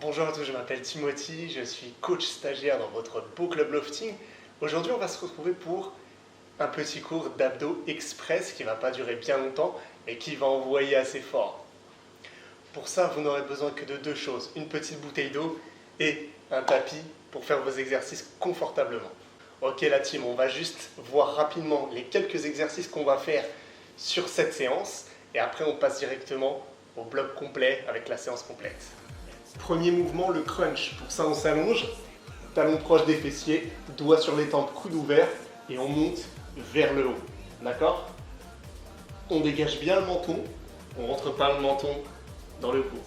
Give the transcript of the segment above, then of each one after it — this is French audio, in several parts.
Bonjour à tous, je m'appelle Timothy, je suis coach stagiaire dans votre beau club lofting. Aujourd'hui, on va se retrouver pour un petit cours d'abdos express qui ne va pas durer bien longtemps, mais qui va envoyer assez fort. Pour ça, vous n'aurez besoin que de deux choses, une petite bouteille d'eau et un tapis pour faire vos exercices confortablement. Ok la team, on va juste voir rapidement les quelques exercices qu'on va faire sur cette séance et après on passe directement au bloc complet avec la séance complète. Premier mouvement, le crunch. Pour ça, on s'allonge, talon proche des fessiers, doigts sur les tempes, coude ouvert et on monte vers le haut. D'accord? On dégage bien le menton, on rentre pas le menton dans le cou.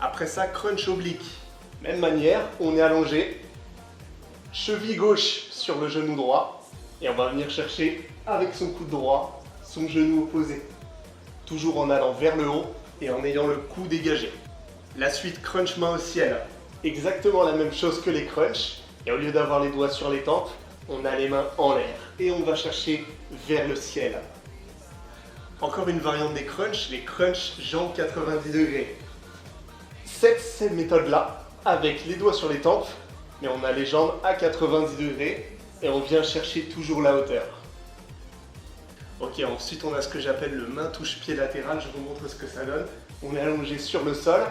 Après ça, crunch oblique. Même manière, on est allongé, cheville gauche sur le genou droit et on va venir chercher avec son coude droit son genou opposé. Toujours en allant vers le haut et en ayant le cou dégagé. La suite, crunch main au ciel. Exactement la même chose que les crunchs. Et au lieu d'avoir les doigts sur les tempes, on a les mains en l'air. Et on va chercher vers le ciel. Encore une variante des crunchs, les crunchs jambes 90 degrés. Cette méthode-là, avec les doigts sur les tempes, mais on a les jambes à 90 degrés et on vient chercher toujours la hauteur. Ok, ensuite on a ce que j'appelle le main touche-pied latéral, je vous montre ce que ça donne. On est allongé sur le sol,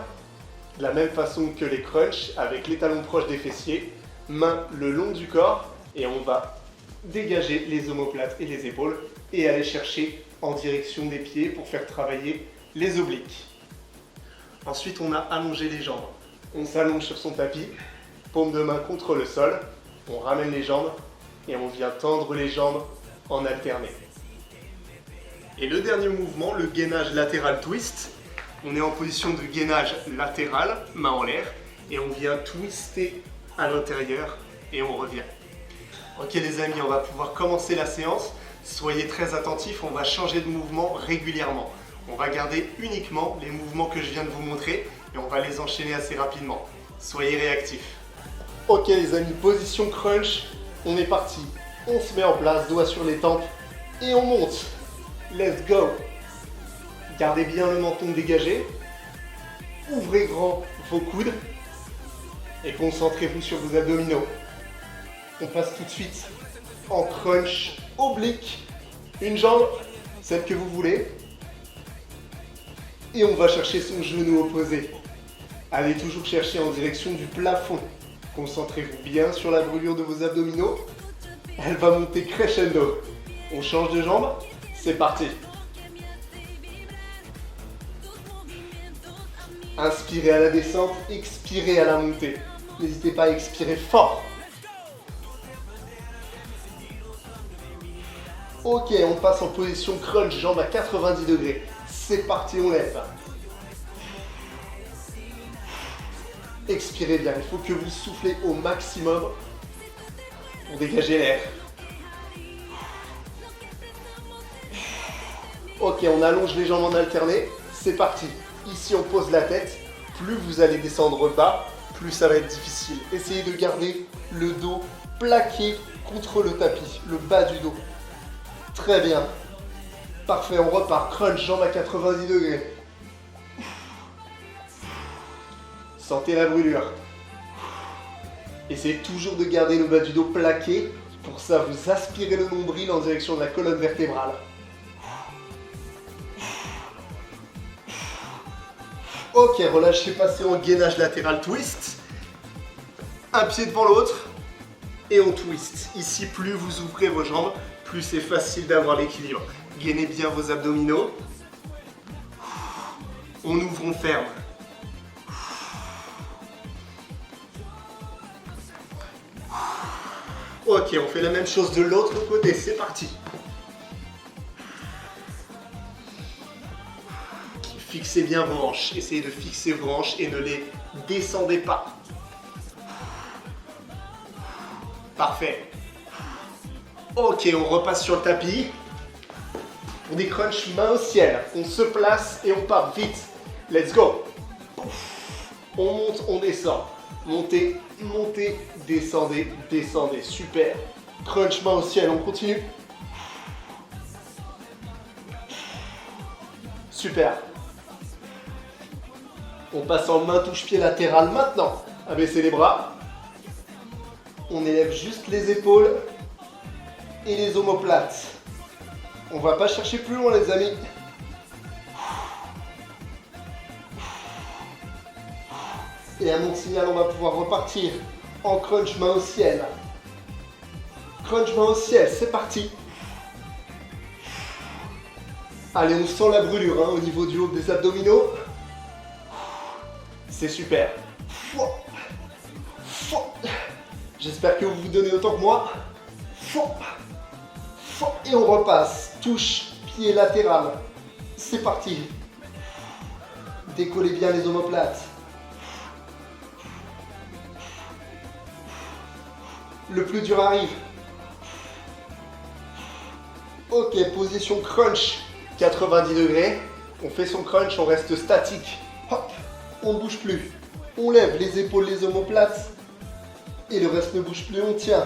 de la même façon que les crunchs, avec les talons proches des fessiers, main le long du corps, et on va dégager les omoplates et les épaules, et aller chercher en direction des pieds pour faire travailler les obliques. Ensuite on a allongé les jambes. On s'allonge sur son tapis, paume de main contre le sol, on ramène les jambes, et on vient tendre les jambes en alterné. Et le dernier mouvement, le gainage latéral twist. On est en position de gainage latéral, main en l'air, et on vient twister à l'intérieur et on revient. Ok les amis, on va pouvoir commencer la séance. Soyez très attentifs, on va changer de mouvement régulièrement. On va garder uniquement les mouvements que je viens de vous montrer et on va les enchaîner assez rapidement. Soyez réactifs. Ok les amis, position crunch, on est parti. On se met en place, doigts sur les tempes et on monte. Let's go! Gardez bien le menton dégagé, ouvrez grand vos coudes et concentrez-vous sur vos abdominaux. On passe tout de suite en crunch oblique, une jambe, celle que vous voulez, et on va chercher son genou opposé. Allez toujours chercher en direction du plafond. Concentrez-vous bien sur la brûlure de vos abdominaux, elle va monter crescendo. On change de jambe, c'est parti. Inspirez à la descente, expirez à la montée. N'hésitez pas à expirer fort. Ok, on passe en position crunch, jambes à 90 degrés. C'est parti, on lève. Expirez bien, il faut que vous soufflez au maximum pour dégager l'air. Ok, on allonge les jambes en alterné. C'est parti. Ici, on pose la tête. Plus vous allez descendre bas, plus ça va être difficile. Essayez de garder le dos plaqué contre le tapis, le bas du dos. Très bien. Parfait, on repart. Crunch, jambes à 90 degrés. Sentez la brûlure. Essayez toujours de garder le bas du dos plaqué. Pour ça, vous aspirez le nombril en direction de la colonne vertébrale. Ok, relâchez, passez en gainage latéral twist. Un pied devant l'autre et on twist. Ici, plus vous ouvrez vos jambes, plus c'est facile d'avoir l'équilibre. Gainez bien vos abdominaux. On ouvre, on ferme. Ok, on fait la même chose de l'autre côté, c'est parti. Fixez bien vos hanches, essayez de fixer vos hanches et ne les descendez pas. Parfait. Ok, on repasse sur le tapis. Pour des crunchs main au ciel, on se place et on part vite. Let's go. On monte, on descend. Montez, montez, descendez, descendez. Super. Crunch main au ciel, on continue. Super. On passe en main touche-pied latéral maintenant. Abaissez les bras. On élève juste les épaules et les omoplates. On va pas chercher plus loin les amis. Et à mon signal, on va pouvoir repartir en crunch main au ciel. Crunch main au ciel, c'est parti. Allez, on sent la brûlure au niveau du haut des abdominaux. C'est super. J'espère que vous vous donnez autant que moi. Et on repasse. Touche, pied latéral. C'est parti. Décollez bien les omoplates. Le plus dur arrive. Ok, position crunch. 90 degrés. On fait son crunch, on reste statique. Hop, on ne bouge plus. On lève les épaules, les omoplates. Et le reste ne bouge plus, on tient.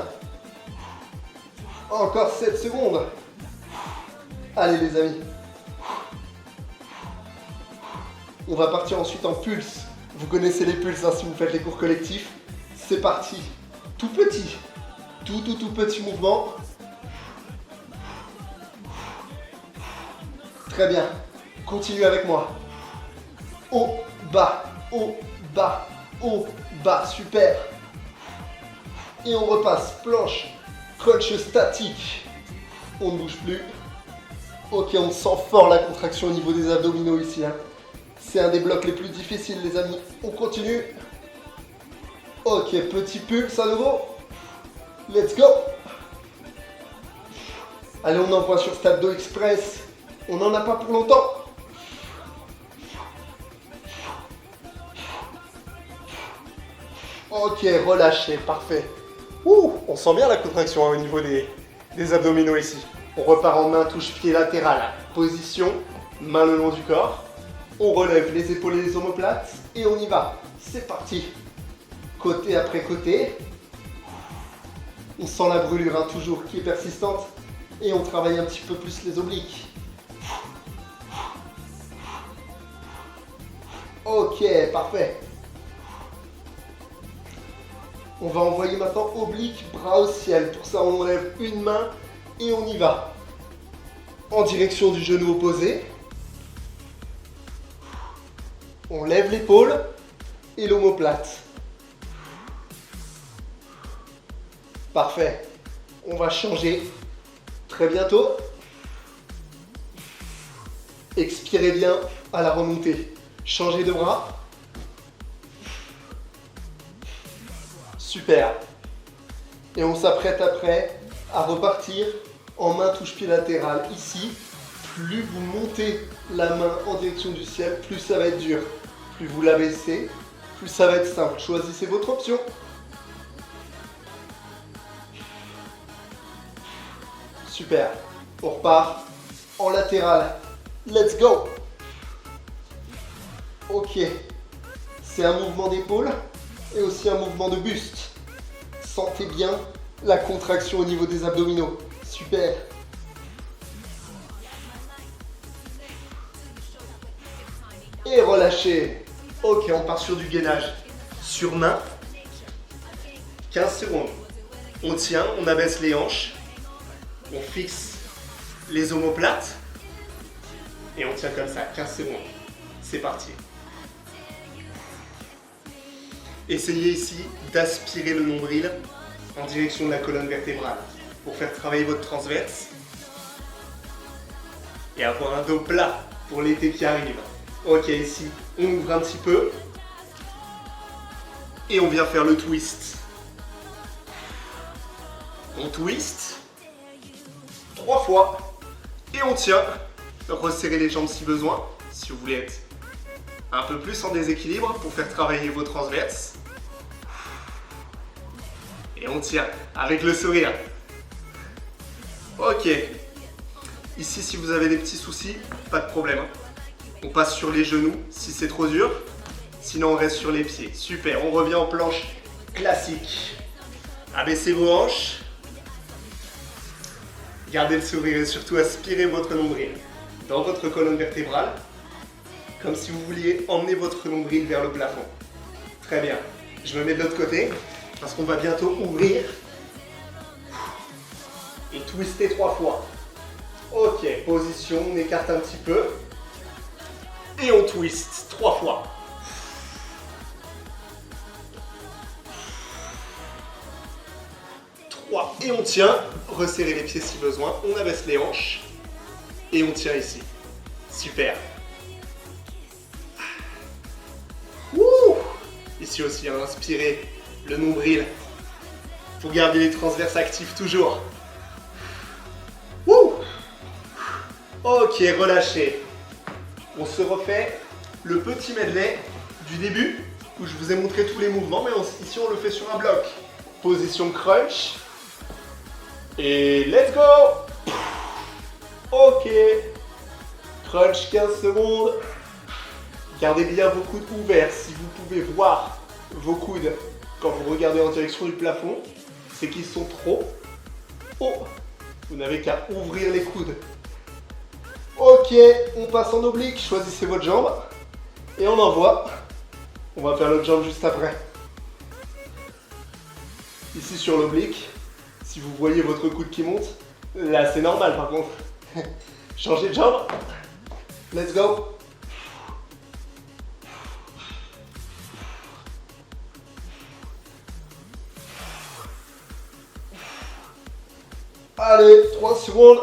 Encore 7 secondes. Allez les amis. On va partir ensuite en pulse. Vous connaissez les pulses si vous faites les cours collectifs. C'est parti. Tout petit. Tout petit mouvement. Très bien. Continuez avec moi. Haut, bas, haut, bas, haut, bas. Super. Et on repasse. Planche. Crunch statique. On ne bouge plus. Ok, on sent fort la contraction au niveau des abdominaux ici. C'est un des blocs les plus difficiles les amis. On continue. Ok, petit pulse à nouveau. Let's go. Allez, on envoie sur cet abdo express. On n'en a pas pour longtemps. Ok, relâchez, parfait. On sent bien la contraction au niveau des abdominaux ici. On repart en main touche-pied latéral. Position, main le long du corps. On relève les épaules et les omoplates. Et on y va. C'est parti. Côté après côté. On sent la brûlure toujours qui est persistante. Et on travaille un petit peu plus les obliques. Ok, parfait. On va envoyer maintenant oblique, bras au ciel. Pour ça, on enlève une main et on y va. En direction du genou opposé. On lève l'épaule et l'omoplate. Parfait. On va changer très bientôt. Expirez bien à la remontée. Changez de bras. Super. Et on s'apprête après à repartir en main touche-pied latéral. Ici, plus vous montez la main en direction du ciel, plus ça va être dur. Plus vous l'abaissez, plus ça va être simple. Choisissez votre option. Super. On repart en latéral. Let's go. Ok. C'est un mouvement d'épaule et aussi un mouvement de buste. Sentez bien la contraction au niveau des abdominaux. Super. Et relâchez. Ok, on part sur du gainage. Sur main. 15 secondes. On tient, on abaisse les hanches. On fixe les omoplates. Et on tient comme ça, 15 secondes. C'est parti. Essayez ici d'aspirer le nombril en direction de la colonne vertébrale pour faire travailler votre transverse et avoir un dos plat pour l'été qui arrive. Ok, ici, on ouvre un petit peu et on vient faire le twist. On twist 3 fois et on tient. Resserrez les jambes si besoin, si vous voulez être un peu plus en déséquilibre pour faire travailler vos transverses. Et on tient avec le sourire. Ok. Ici, si vous avez des petits soucis, pas de problème. On passe sur les genoux si c'est trop dur. Sinon, on reste sur les pieds. Super, on revient en planche classique. Abaissez vos hanches. Gardez le sourire et surtout aspirez votre nombril dans votre colonne vertébrale. comme si vous vouliez emmener votre nombril vers le plafond. Très bien. Je me mets de l'autre côté, parce qu'on va bientôt ouvrir. Et twister 3 fois. Ok, position, on écarte un petit peu. Et on twist 3 fois. Et on tient, resserrer les pieds si besoin, on abaisse les hanches et on tient ici. Super. Ouh. Ici aussi, hein, inspirez le nombril. Pour garder les transverses actifs toujours. Ouh. Ok, relâchez. On se refait le petit medley du début où je vous ai montré tous les mouvements, mais ici on le fait sur un bloc. Position crunch. Et let's go! Ok. Crunch 15 secondes. Gardez bien vos coudes ouverts. Si vous pouvez voir vos coudes quand vous regardez en direction du plafond, c'est qu'ils sont trop hauts. Vous n'avez qu'à ouvrir les coudes. Ok, on passe en oblique. Choisissez votre jambe. Et on envoie. On va faire l'autre jambe juste après. Ici sur l'oblique. Si vous voyez votre coude qui monte, là c'est normal par contre. Changez de jambe. Let's go. Allez, 3 secondes.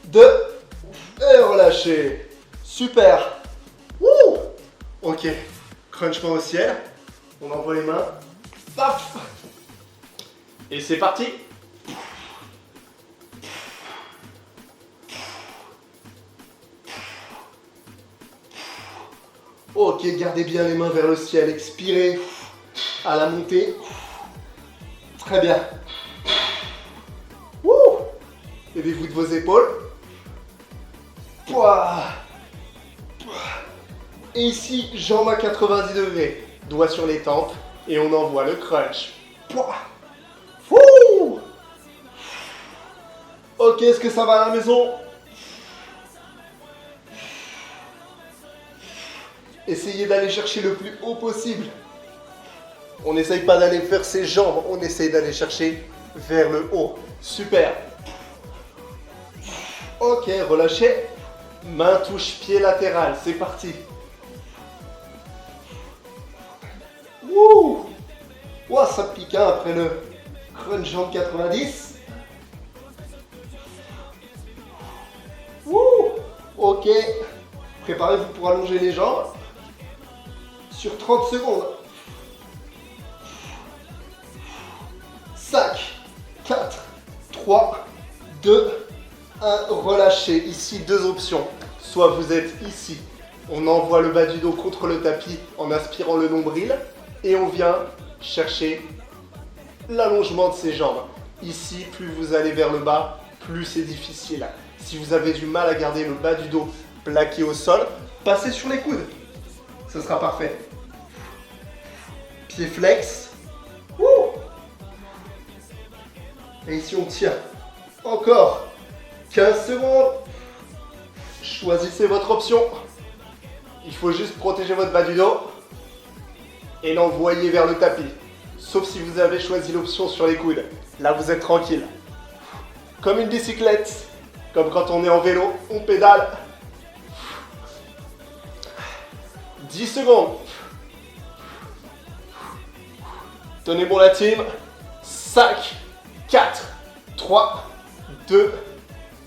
2. Et relâchez. Super. Wouh. Ok. Crunchement au ciel. On envoie les mains. Paf. Et c'est parti. Ok, gardez bien les mains vers le ciel, expirez à la montée. Très bien. Levez-vous de vos épaules. Et ici, jambes à 90 degrés, doigts sur les tempes, et on envoie le crunch. Ok, est-ce que ça va à la maison? Essayez d'aller chercher le plus haut possible. On n'essaye pas d'aller faire ses jambes, on essaye d'aller chercher vers le haut. Super. Ok, relâchez. Main touche pied latéral, c'est parti. Wouh! Ouah, ça pique hein, après le crunch jambe 90. Wouh! Ok. Préparez-vous pour allonger les jambes. Sur 30 secondes. 5, 4, 3, 2, 1. Relâchez. Ici, deux options. Soit vous êtes ici. On envoie le bas du dos contre le tapis en aspirant le nombril. Et on vient chercher l'allongement de ses jambes. Ici, plus vous allez vers le bas, plus c'est difficile. Si vous avez du mal à garder le bas du dos plaqué au sol, passez sur les coudes. Ce sera parfait. Pied flex. Wouh! Et ici, on tient. Encore 15 secondes. Choisissez votre option. Il faut juste protéger votre bas du dos et l'envoyer vers le tapis. Sauf si vous avez choisi l'option sur les coudes. Là, vous êtes tranquille. Comme une bicyclette. Comme quand on est en vélo, on pédale. 10 secondes. Tenez bon la team. 5, 4, 3, 2,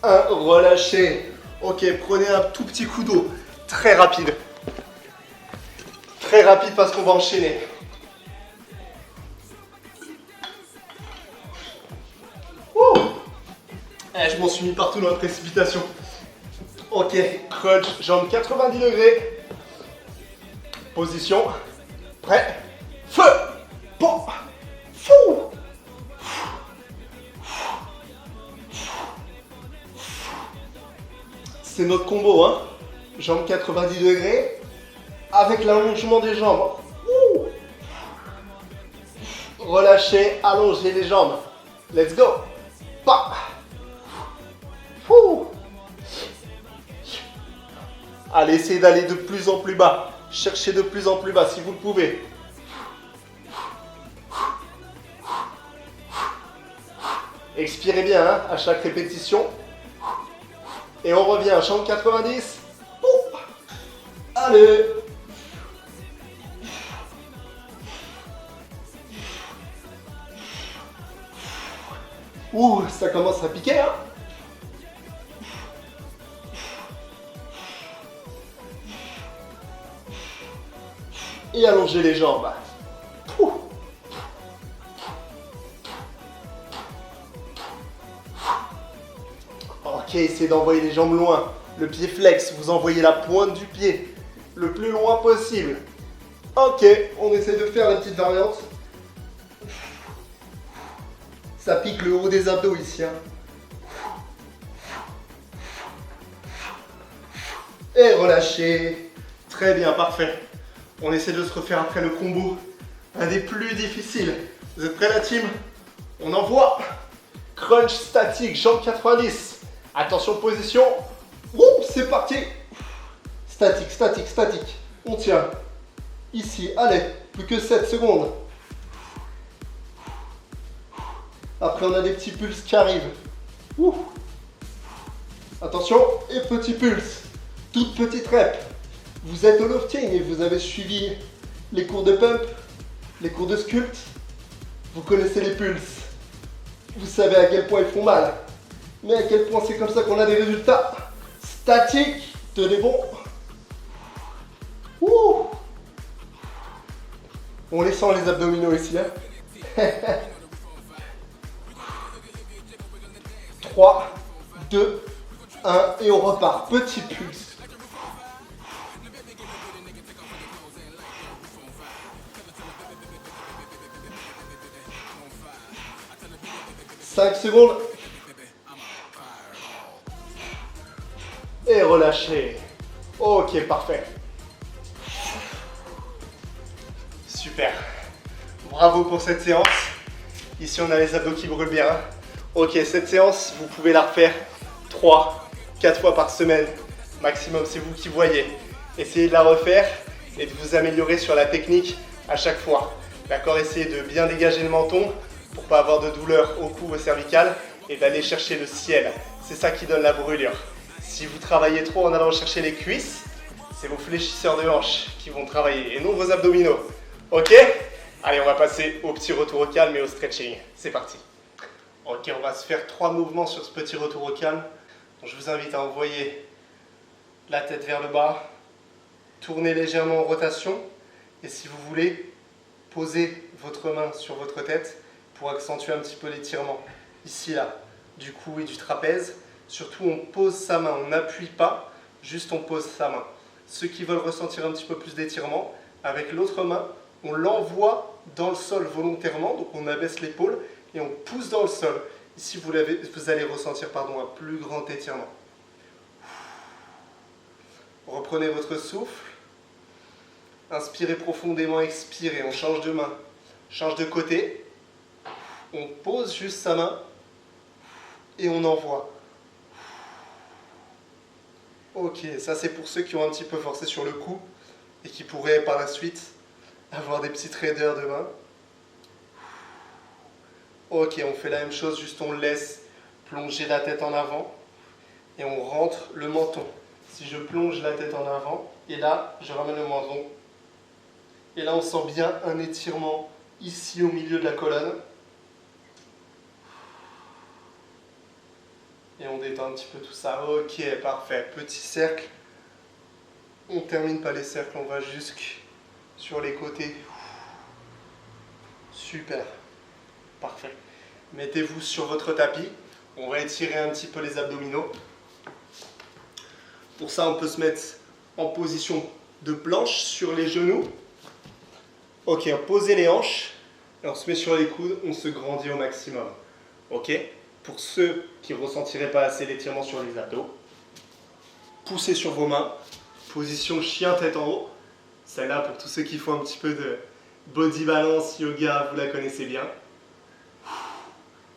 1. Relâchez. Ok, prenez un tout petit coup d'eau. Très rapide. Très rapide parce qu'on va enchaîner. Je m'en suis mis partout dans la précipitation. Ok, crunch, jambes 90 degrés. Position. Prêt. Feu. Bon. Fou. C'est notre combo, hein. Jambes 90 degrés. Avec l'allongement des jambes. Relâchez, allongez les jambes. Let's go. Pa. Allez, essayez d'aller de plus en plus bas. Cherchez de plus en plus bas si vous le pouvez. Expirez bien hein, à chaque répétition. Et on revient, champ 90. Ouh. Allez. Ouh, ça commence à piquer hein. Et allongez les jambes. Ouh. Ok, essayez d'envoyer les jambes loin. Le pied flex, vous envoyez la pointe du pied le plus loin possible. Ok, on essaie de faire la petite variante. Ça pique le haut des abdos ici. Hein. Et relâchez. Très bien, parfait. On essaie de se refaire après le combo. Un des plus difficiles. Vous êtes prêts la team? On envoie. Crunch statique, jambe 90. Attention position. Ouh, c'est parti. Statique, statique, statique. On tient. Ici, allez, plus que 7 secondes. Après, on a des petits pulses qui arrivent. Ouh. Attention, et petit pulse. Toute petite rep. Vous êtes au lofting et vous avez suivi les cours de pump, les cours de sculpt. Vous connaissez les pulses. Vous savez à quel point ils font mal. Mais à quel point c'est comme ça qu'on a des résultats. Statique, tenez bon. Ouh. On les sent les abdominaux ici. Hein. 3, 2, 1 et on repart. Petit pulse. Cinq secondes. Et relâchez. Ok, parfait. Super. Bravo pour cette séance. Ici, on a les abdos qui brûlent bien. Ok, cette séance, vous pouvez la refaire 3, 4 fois par semaine. Maximum, c'est vous qui voyez. Essayez de la refaire et de vous améliorer sur la technique à chaque fois. D'accord? Essayez de bien dégager le menton pour ne pas avoir de douleur au cou, au cervical et d'aller chercher le ciel. C'est ça qui donne la brûlure. Si vous travaillez trop en allant chercher les cuisses, c'est vos fléchisseurs de hanches qui vont travailler et non vos abdominaux. Ok? Allez, on va passer au petit retour au calme et au stretching. C'est parti. Ok, on va se faire 3 mouvements sur ce petit retour au calme. Donc, je vous invite à envoyer la tête vers le bas, tourner légèrement en rotation et si vous voulez, posez votre main sur votre tête pour accentuer un petit peu l'étirement. Ici, là, du cou et du trapèze. Surtout, on pose sa main, on n'appuie pas, juste on pose sa main. Ceux qui veulent ressentir un petit peu plus d'étirement, avec l'autre main, on l'envoie dans le sol volontairement, donc on abaisse l'épaule et on pousse dans le sol. Ici, vous allez ressentir un plus grand étirement. Reprenez votre souffle. Inspirez profondément, expirez. On change de main, change de côté. On pose juste sa main et on envoie. Ok, ça c'est pour ceux qui ont un petit peu forcé sur le cou et qui pourraient par la suite avoir des petites raideurs de main. Ok, on fait la même chose, juste on laisse plonger la tête en avant et on rentre le menton. Si je plonge la tête en avant et là je ramène le menton et là on sent bien un étirement ici au milieu de la colonne et on détend un petit peu tout ça. Ok, parfait, petit cercle. On termine pas les cercles, on va jusque sur les côtés. Super, parfait. Mettez-vous sur votre tapis. On va étirer un petit peu les abdominaux. Pour ça, on peut se mettre en position de planche sur les genoux. Ok, posez les hanches. Et on se met sur les coudes, on se grandit au maximum. Ok? Pour ceux qui ne ressentiraient pas assez l'étirement sur les abdos, poussez sur vos mains. Position chien tête en haut. Celle-là, pour tous ceux qui font un petit peu de body balance, yoga, vous la connaissez bien.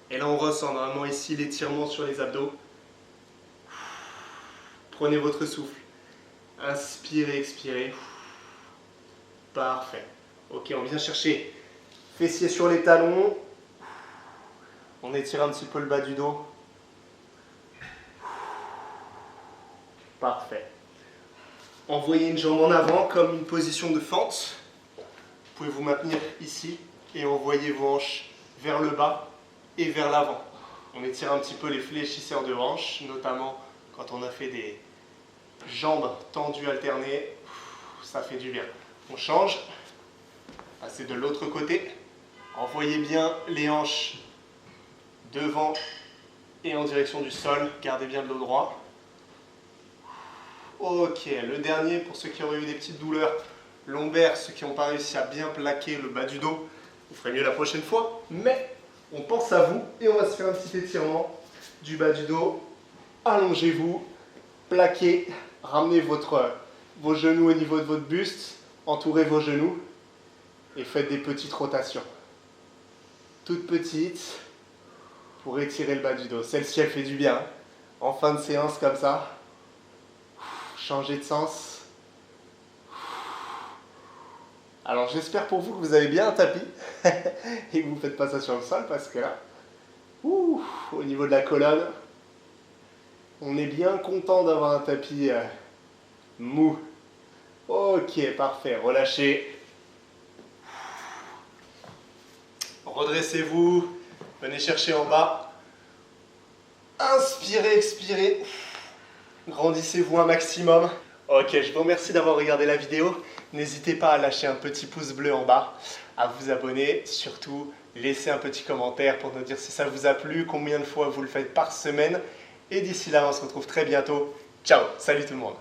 Et là, on ressent normalement ici l'étirement sur les abdos. Prenez votre souffle. Inspirez, expirez. Parfait. Ok, on vient chercher fessiers sur les talons. On étire un petit peu le bas du dos. Parfait. Envoyez une jambe en avant comme une position de fente. Vous pouvez vous maintenir ici et envoyer vos hanches vers le bas et vers l'avant. On étire un petit peu les fléchisseurs de hanches, notamment quand on a fait des jambes tendues alternées. Ça fait du bien. On change. Passez de l'autre côté. Envoyez bien les hanches devant et en direction du sol. Gardez bien le dos droit. Ok, le dernier, pour ceux qui auraient eu des petites douleurs lombaires, ceux qui n'ont pas réussi à bien plaquer le bas du dos, vous ferez mieux la prochaine fois. Mais on pense à vous et on va se faire un petit étirement du bas du dos. Allongez-vous, plaquez, ramenez vos genoux au niveau de votre buste, entourez vos genoux et faites des petites rotations. Toutes petites pour étirer le bas du dos. Celle-ci, elle fait du bien. En fin de séance comme ça. Changez de sens. Alors j'espère pour vous que vous avez bien un tapis et que vous ne faites pas ça sur le sol parce que là, au niveau de la colonne, on est bien content d'avoir un tapis mou. Ok, parfait. Relâchez. Redressez-vous. Venez chercher en bas. Inspirez, expirez. Grandissez-vous un maximum. Ok, je vous remercie d'avoir regardé la vidéo. N'hésitez pas à lâcher un petit pouce bleu en bas, à vous abonner, surtout laissez un petit commentaire pour nous dire si ça vous a plu, combien de fois vous le faites par semaine. Et d'ici là, on se retrouve très bientôt. Ciao, salut tout le monde.